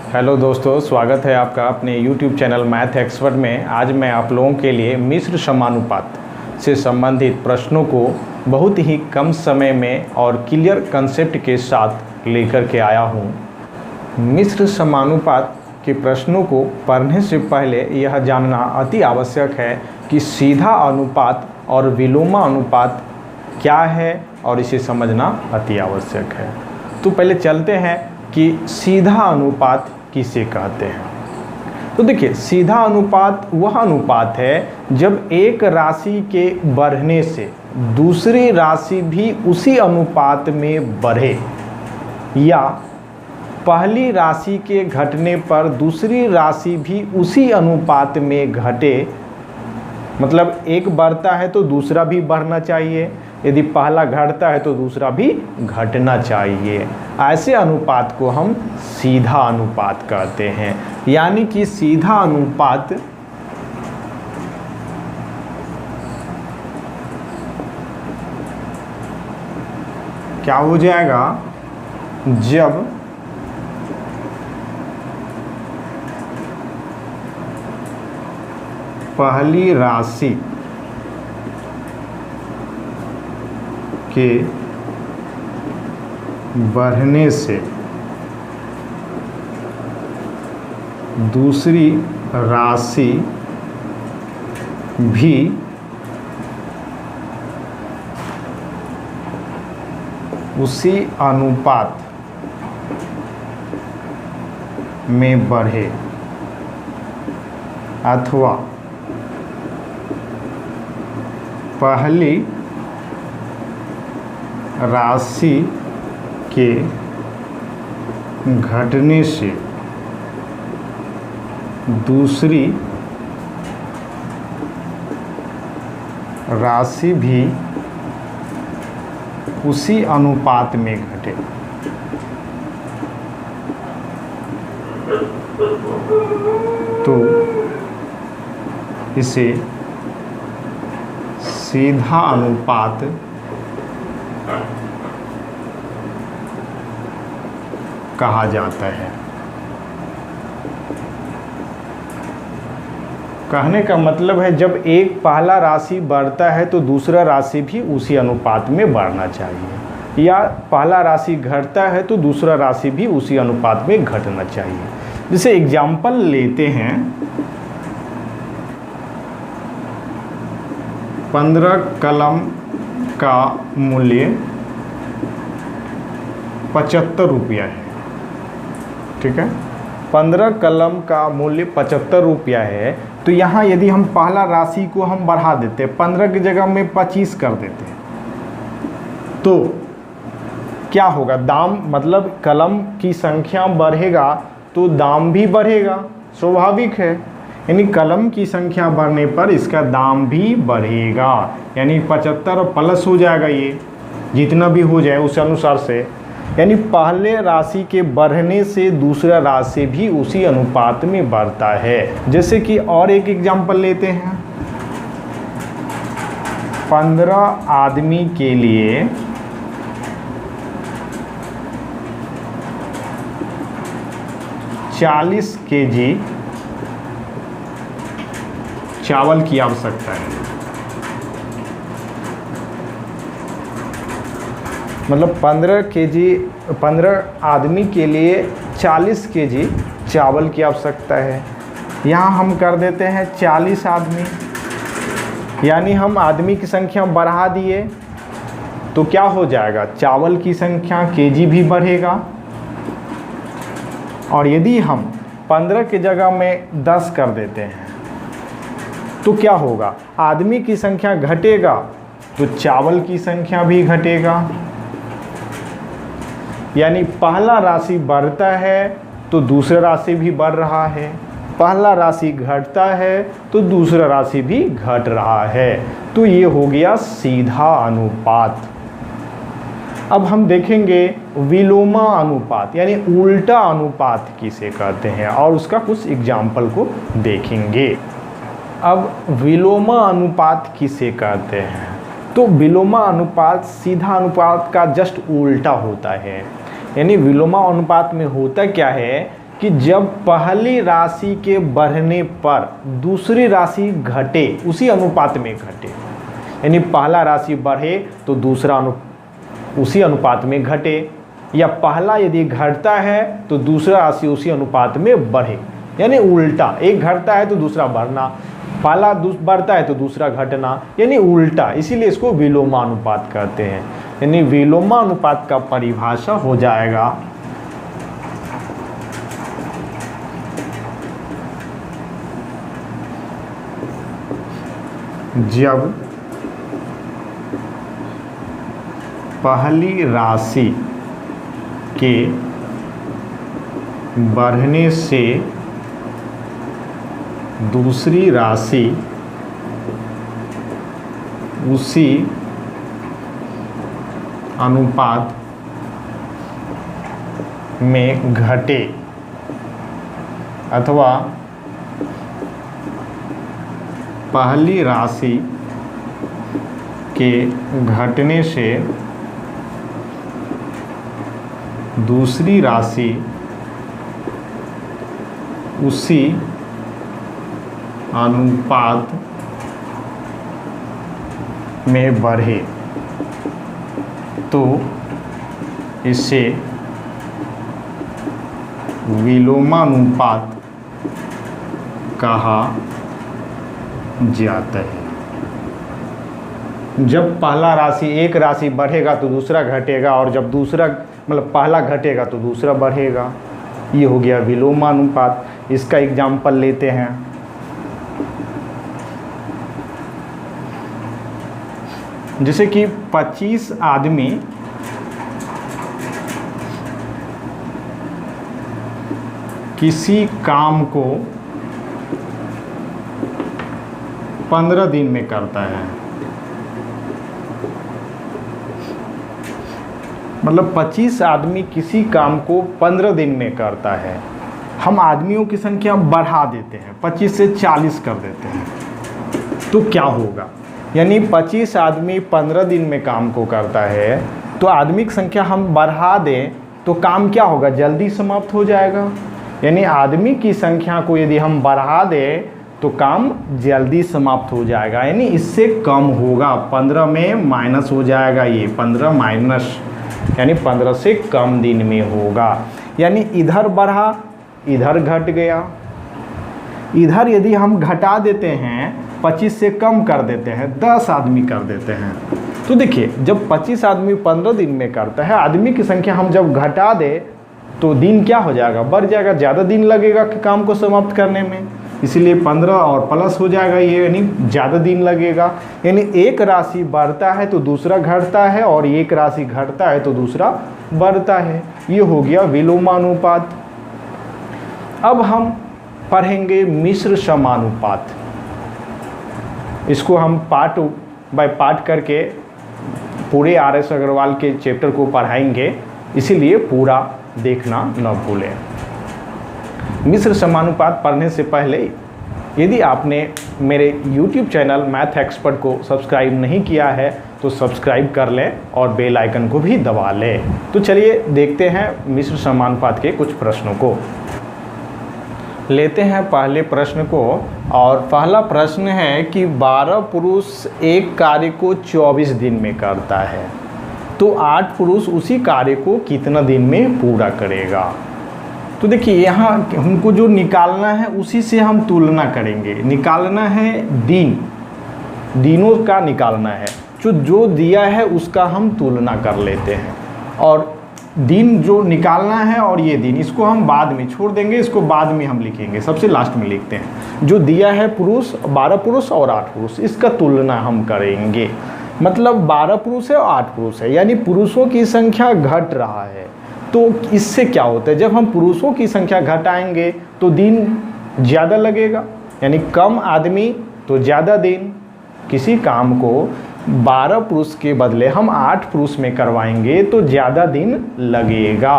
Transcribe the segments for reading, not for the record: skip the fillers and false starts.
Hello दोस्तों, स्वागत है आपका अपने YouTube चैनल मैथ एक्सपर्ट में। आज मैं आप लोगों के लिए मिश्र समानुपात से संबंधित प्रश्नों को बहुत ही कम समय में और क्लियर कंसेप्ट के साथ लेकर के आया हूँ। मिश्र समानुपात के प्रश्नों को पढ़ने से पहले यह जानना अति आवश्यक है कि सीधा अनुपात और विलोमानुपात क्या है और इसे समझना अति आवश्यक है। तो पहले चलते हैं कि सीधा अनुपात किसे कहते हैं। तो देखिए, सीधा अनुपात वह अनुपात है जब एक राशि के बढ़ने से दूसरी राशि भी उसी अनुपात में बढ़े, या पहली राशि के घटने पर दूसरी राशि भी उसी अनुपात में घटे। मतलब एक बढ़ता है तो दूसरा भी बढ़ना चाहिए, यदि पहला घटता है तो दूसरा भी घटना चाहिए। ऐसे अनुपात को हम सीधा अनुपात कहते हैं। यानी कि सीधा अनुपात क्या हो जाएगा, जब पहली राशि के बढ़ने से दूसरी राशि भी उसी अनुपात में बढ़े, अथवा पहली राशि के घटने से दूसरी राशि भी उसी अनुपात में घटे। तो इसे सीधा अनुपात कहा जाता है। कहने का मतलब है, जब एक पहला राशि बढ़ता है तो दूसरा राशि भी उसी अनुपात में बढ़ना चाहिए, या पहला राशि घटता है तो दूसरा राशि भी उसी अनुपात में घटना चाहिए। जैसे एग्जाम्पल लेते हैं, 15 कलम का मूल्य 75 रुपया है। ठीक है, 15 कलम का मूल्य 75 रुपया है। तो यहाँ यदि हम पहला राशि को हम बढ़ा देते, 15 की जगह में 25 कर देते, तो क्या होगा, दाम मतलब कलम की संख्या बढ़ेगा तो दाम भी बढ़ेगा, स्वाभाविक है। यानी कलम की संख्या बढ़ने पर इसका दाम भी बढ़ेगा। यानी 75 प्लस हो जाएगा, ये जितना भी हो जाए उस अनुसार से। यानी पहले राशि के बढ़ने से दूसरा राशि भी उसी अनुपात में बढ़ता है। जैसे कि और एक एग्जांपल लेते हैं, 15 आदमी के लिए 40 केजी चावल की आवश्यकता है। मतलब 15 आदमी के लिए 40 केजी चावल की आवश्यकता है। यहाँ हम कर देते हैं 40 आदमी, यानी हम आदमी की संख्या बढ़ा दिए तो क्या हो जाएगा, चावल की संख्या केजी भी बढ़ेगा। और यदि हम 15 की जगह में 10 कर देते हैं तो क्या होगा, आदमी की संख्या घटेगा तो चावल की संख्या भी घटेगा। यानी पहला राशि बढ़ता है तो दूसरा राशि भी बढ़ रहा है, पहला राशि घटता है तो दूसरा राशि भी घट रहा है। तो ये हो गया सीधा अनुपात। अब हम देखेंगे विलोमा अनुपात, यानी उल्टा अनुपात किसे कहते हैं, और उसका कुछ एग्जाम्पल को देखेंगे। अब विलोमा अनुपात किसे कहते हैं, तो विलोमा अनुपात सीधा अनुपात का जस्ट उल्टा होता है। यानी विलोमा अनुपात में होता क्या है कि जब पहली राशि के बढ़ने पर दूसरी राशि घटे, उसी अनुपात में घटे, यानी पहला राशि बढ़े तो दूसरा उसी अनुपात में घटे, या पहला यदि घटता है तो दूसरा राशि उसी अनुपात में बढ़े, यानी उल्टा, एक घटता है तो दूसरा बढ़ना, पहला बढ़ता है तो दूसरा घटना, यानी उल्टा। इसीलिए इसको विलोमानुपात कहते हैं। यानी विलोमानुपात का परिभाषा हो जाएगा जब पहली राशि के बढ़ने से दूसरी राशि उसी अनुपात में घटे, अथवा पहली राशि के घटने से दूसरी राशि उसी अनुपात में बढ़े, तो इसे विलोमानुपात कहा जाता है। जब पहला राशि, एक राशि बढ़ेगा तो दूसरा घटेगा, और जब दूसरा मतलब पहला घटेगा तो दूसरा बढ़ेगा, ये हो गया विलोमानुपात। इसका एग्जाम्पल लेते हैं। जैसे कि 25 आदमी किसी काम को 15 दिन में करता है, मतलब 25 आदमी किसी काम को 15 दिन में करता है। हम आदमियों की संख्या बढ़ा देते हैं, 25 से 40 कर देते हैं, तो क्या होगा? यानी 25 आदमी 15 दिन में काम को करता है, तो आदमी की संख्या हम बढ़ा दें तो काम क्या होगा? जल्दी समाप्त हो जाएगा। यानी आदमी की संख्या को यदि हम बढ़ा दें तो काम जल्दी समाप्त हो जाएगा, यानी इससे कम होगा। 15 में माइनस हो जाएगा, ये 15 माइनस, यानी 15 से कम दिन में होगा। यानी इधर बढ़ा, इधर घट गया। इधर यदि हम घटा देते हैं, 25 से कम कर देते हैं, 10 आदमी कर देते हैं, तो देखिए जब 25 आदमी 15 दिन में करता है, आदमी की संख्या हम जब घटा दे तो दिन क्या हो जाएगा? बढ़ जाएगा, ज़्यादा दिन लगेगा कि काम को समाप्त करने में, इसलिए 15 और प्लस हो जाएगा ये, यानी ज़्यादा दिन लगेगा। यानी एक राशि बढ़ता है तो दूसरा घटता है, और एक राशि घटता है तो दूसरा बढ़ता है। ये हो गया विलोमानुपात। अब हम पढ़ेंगे मिश्र समानुपात। इसको हम पार्ट बाय पार्ट करके पूरे RS अग्रवाल के चैप्टर को पढ़ाएंगे, इसीलिए पूरा देखना न भूलें। मिश्र समानुपात पढ़ने से पहले यदि आपने मेरे YouTube चैनल मैथ एक्सपर्ट को सब्सक्राइब नहीं किया है तो सब्सक्राइब कर लें और बेल आइकन को भी दबा लें। तो चलिए देखते हैं मिश्र समानुपात के कुछ प्रश्नों को। लेते हैं पहले प्रश्न को, और पहला प्रश्न है कि 12 पुरुष एक कार्य को 24 दिन में करता है, तो 8 पुरुष उसी कार्य को कितना दिन में पूरा करेगा? तो देखिए यहाँ हमको जो निकालना है उसी से हम तुलना करेंगे। निकालना है दिन, दिनों का निकालना है, जो दिया है उसका हम तुलना कर लेते हैं, और दिन जो निकालना है और ये दिन, इसको हम बाद में छोड़ देंगे, इसको बाद में हम लिखेंगे, सबसे लास्ट में लिखते हैं। जो दिया है पुरुष 12 पुरुष और 8 पुरुष, इसका तुलना हम करेंगे। मतलब 12 पुरुष है और 8 पुरुष है, यानी पुरुषों की संख्या घट रहा है। तो इससे क्या होता है? जब हम पुरुषों की संख्या घटाएंगे तो दिन ज़्यादा लगेगा, यानी कम आदमी तो ज़्यादा दिन। किसी काम को 12 पुरुष के बदले हम 8 पुरुष में करवाएंगे तो ज़्यादा दिन लगेगा।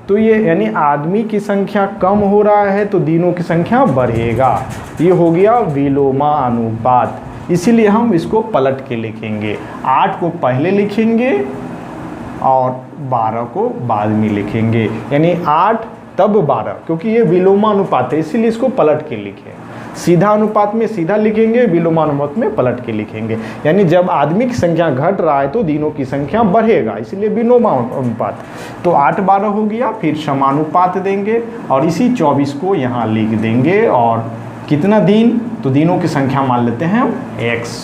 तो ये यानी आदमी की संख्या कम हो रहा है तो दिनों की संख्या बढ़ेगा। ये हो गया विलोमानुपात। इसीलिए हम इसको पलट के लिखेंगे, 8 को पहले लिखेंगे और 12 को बाद में लिखेंगे। यानी 8 तब 12, क्योंकि ये विलोमानुपात है इसीलिए इसको पलट के लिखे। सीधा अनुपात में सीधा लिखेंगे, विलोमानुपात में पलट के लिखेंगे। यानी जब आदमी की संख्या घट रहा है तो दिनों की संख्या बढ़ेगा, इसलिए विलोमानुपात। तो 8 12 हो गया, फिर समानुपात देंगे और इसी 24 को यहाँ लिख देंगे। और कितना दिन, तो दिनों की संख्या मान लेते हैं हम x।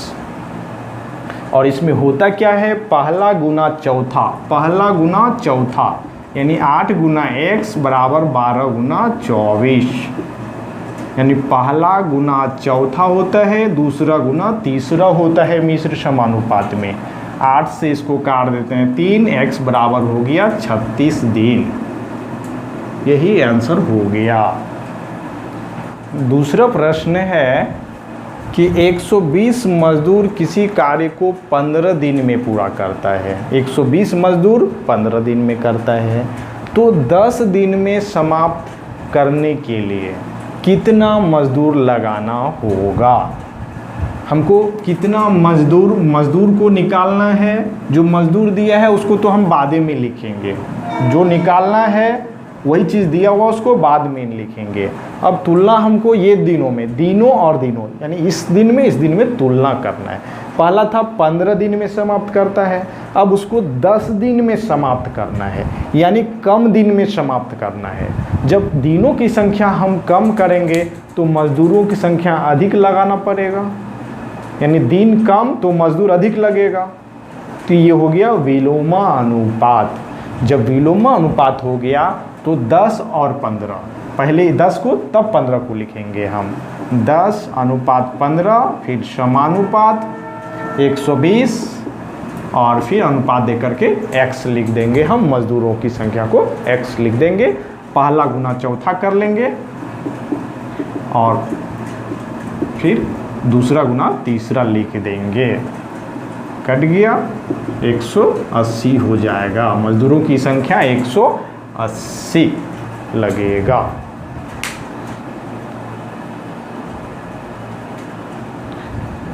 और इसमें होता क्या है, पहला गुना चौथा, पहला गुना चौथा, यानी 8 गुना x बराबर 12 गुना 24। यानी पहला गुना चौथा होता है, दूसरा गुना तीसरा होता है मिश्र समानुपात में। 8 से इसको काट देते हैं 3, x बराबर हो गया 36 दिन। यही आंसर हो गया। दूसरा प्रश्न है कि 120 मजदूर किसी कार्य को 15 दिन में पूरा करता है। 120 मजदूर 15 दिन में करता है, तो 10 दिन में समाप्त करने के लिए कितना मजदूर लगाना होगा। हमको कितना मजदूर को निकालना है। जो मजदूर दिया है उसको तो हम बाद में लिखेंगे, जो निकालना है वही चीज़ दिया हुआ उसको बाद में लिखेंगे। अब तुलना हमको ये दिनों में, दिनों और दिनों, यानी इस दिन में तुलना करना है। पहला था 15 दिन में समाप्त करता है, अब उसको 10 दिन में समाप्त करना है, यानी कम दिन में समाप्त करना है। जब दिनों की संख्या हम कम करेंगे तो मजदूरों की संख्या अधिक लगाना पड़ेगा, यानी दिन कम तो मजदूर अधिक लगेगा। तो ये हो गया विलोमानुपात। जब विलोमानुपात हो गया तो 10 और 15, पहले 10 को तब 15 को लिखेंगे हम। 10 अनुपात 15, फिर समानुपात 120 और फिर अनुपात दे करके x लिख देंगे हम। मजदूरों की संख्या को x लिख देंगे, पहला गुना चौथा कर लेंगे और फिर दूसरा गुना तीसरा लिख देंगे। कट गया, 180 हो जाएगा। मजदूरों की संख्या 180 लगेगा।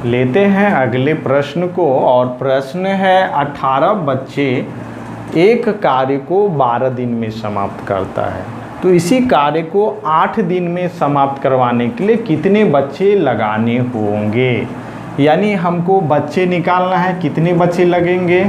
लेते हैं अगले प्रश्न को, और प्रश्न है 18 बच्चे एक कार्य को 12 दिन में समाप्त करता है, तो इसी कार्य को 8 दिन में समाप्त करवाने के लिए कितने बच्चे लगाने होंगे। यानी हमको बच्चे निकालना है, कितने बच्चे लगेंगे,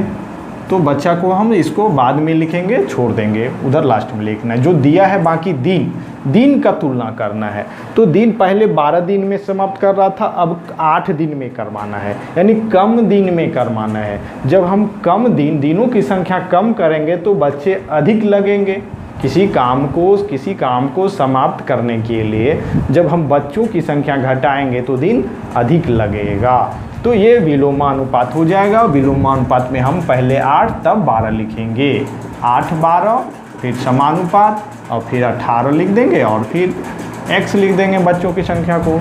तो बच्चा को हम इसको बाद में लिखेंगे, छोड़ देंगे, उधर लास्ट में लिखना है। जो दिया है बाकी दिन का तुलना करना है। तो दिन पहले 12 दिन में समाप्त कर रहा था, अब 8 दिन में करवाना है, यानी कम दिन में करवाना है। जब हम दिनों की संख्या कम करेंगे तो बच्चे अधिक लगेंगे। किसी काम को समाप्त करने के लिए जब हम बच्चों की संख्या घटाएंगे तो दिन अधिक लगेगा। तो ये विलोमानुपात हो जाएगा। विलोमानुपात में हम पहले 8 तब 12 लिखेंगे, 8 12, फिर समानुपात और फिर 18 लिख देंगे और फिर x लिख देंगे बच्चों की संख्या को।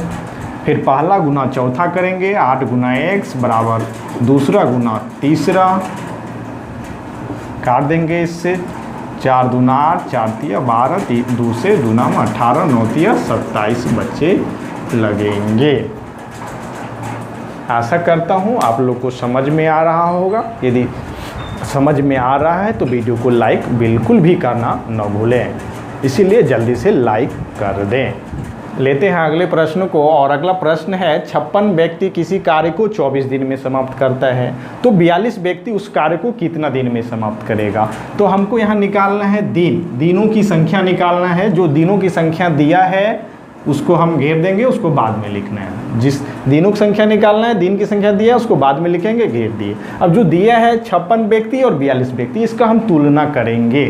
फिर पहला गुना चौथा करेंगे, 8 गुना x बराबर दूसरा गुना तीसरा, काट देंगे इससे, 4 दूना 8, 4 तिया 12, 2 से दूना में 18, 9 तिया 27 बच्चे लगेंगे। आशा करता हूँ आप लोग को समझ में आ रहा होगा। यदि समझ में आ रहा है तो वीडियो को लाइक बिल्कुल भी करना न भूलें, इसीलिए जल्दी से लाइक कर दें। लेते हैं अगले प्रश्न को, और अगला प्रश्न है 56 व्यक्ति किसी कार्य को 24 दिन में समाप्त करता है, तो 42 व्यक्ति उस कार्य को कितना दिन में समाप्त करेगा। तो हमको यहाँ निकालना है दिनों की संख्या निकालना है। जो दिनों की संख्या दिया है उसको हम घेर देंगे, उसको बाद में लिखना है। जिस दिनों की संख्या निकालना है, दिन की संख्या दिया है उसको बाद में लिखेंगे, घेर दिए। अब जो दिया है 56 व्यक्ति और 42 व्यक्ति, इसका हम तुलना करेंगे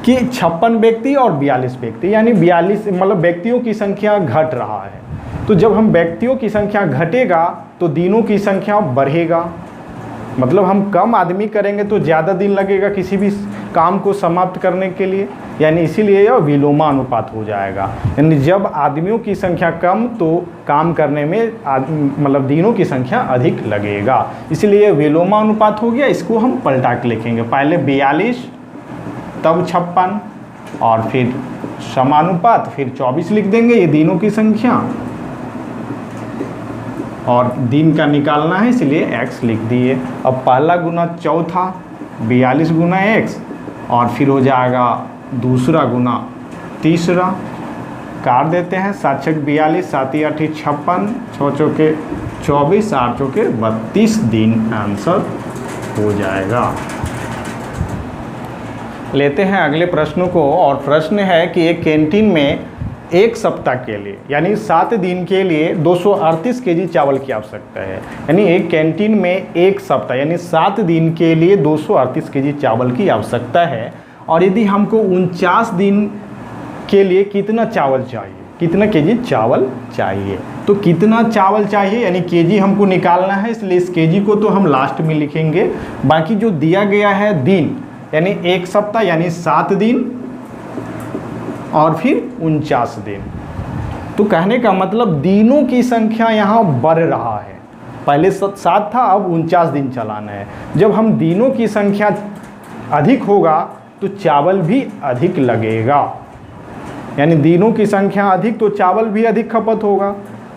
कि 56 व्यक्ति और 42 व्यक्ति, यानी 42 मतलब व्यक्तियों की संख्या घट रहा है। तो जब हम व्यक्तियों की संख्या घटेगा तो दिनों की संख्या बढ़ेगा। मतलब हम कम आदमी करेंगे तो ज़्यादा दिन लगेगा किसी भी काम को समाप्त करने के लिए, यानी इसीलिए यह विलोमानुपात हो जाएगा। यानी जब आदमियों की संख्या कम तो काम करने में मतलब दिनों की संख्या अधिक लगेगा, इसलिए विलोमानुपात हो गया। इसको हम पलटा के लिखेंगे, पहले 42 तब 56 और फिर समानुपात, फिर 24 लिख देंगे, ये दिनों की संख्या, और दिन का निकालना है इसलिए x लिख दिए। अब पहला गुना चौथा 42 गुना x और फिर हो जाएगा दूसरा गुना तीसरा काट देते हैं, 7 छक 42, 7 8 56, 6 चौके 24, 8 चौके 32 दिन आंसर हो जाएगा। लेते हैं अगले प्रश्न को, और प्रश्न है कि एक कैंटीन में एक सप्ताह के लिए यानी 7 दिन के लिए 238 केजी चावल की आवश्यकता है। यानी एक कैंटीन में एक सप्ताह यानी 7 दिन के लिए 238 केजी चावल की आवश्यकता है। और यदि हमको 49 दिन के लिए कितना चावल चाहिए, कितना केजी चावल चाहिए, तो कितना चावल चाहिए यानी केजी हमको निकालना है, इसलिए इस केजी को तो हम लास्ट में लिखेंगे। बाकी जो दिया गया है दिन यानी एक सप्ताह यानी 7 दिन और फिर 49 दिन, तो कहने का मतलब दिनों की संख्या यहाँ बढ़ रहा है। पहले 7 था, अब 49 दिन चलाना है। जब हम दिनों की संख्या अधिक होगा तो चावल भी अधिक लगेगा, यानी दिनों की संख्या अधिक तो चावल भी अधिक खपत होगा।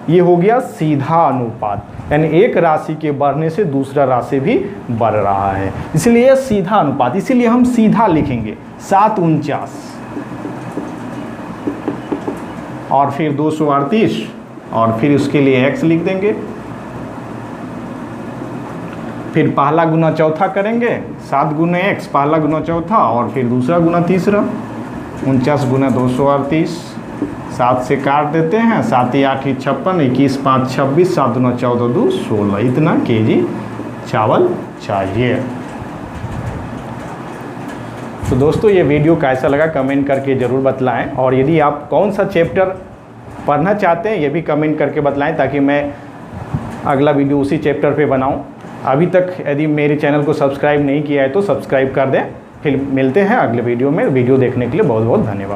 ये हो गया सीधा अनुपात, यानी एक राशि के बढ़ने से दूसरा राशि भी बढ़ रहा है, इसलिए सीधा अनुपात। इसीलिए हम सीधा लिखेंगे 7 49 और फिर 238 और फिर उसके लिए x लिख देंगे। फिर पहला गुना चौथा करेंगे, 7 गुना x पहला गुना चौथा और फिर दूसरा गुना तीसरा। 49 गुना 238, 7 से काट देते हैं, 7 8 56, 21 5 26, 7 दूना 14 2 16, इतना केजी चावल चाहिए। तो दोस्तों ये वीडियो कैसा लगा कमेंट करके ज़रूर बतलाएं, और यदि आप कौन सा चैप्टर पढ़ना चाहते हैं ये भी कमेंट करके बतलाएं, ताकि मैं अगला वीडियो उसी चैप्टर पे बनाऊं। अभी तक यदि मेरे चैनल को सब्सक्राइब नहीं किया है तो सब्सक्राइब कर दें। फिर मिलते हैं अगले वीडियो में। वीडियो देखने के लिए बहुत बहुत धन्यवाद।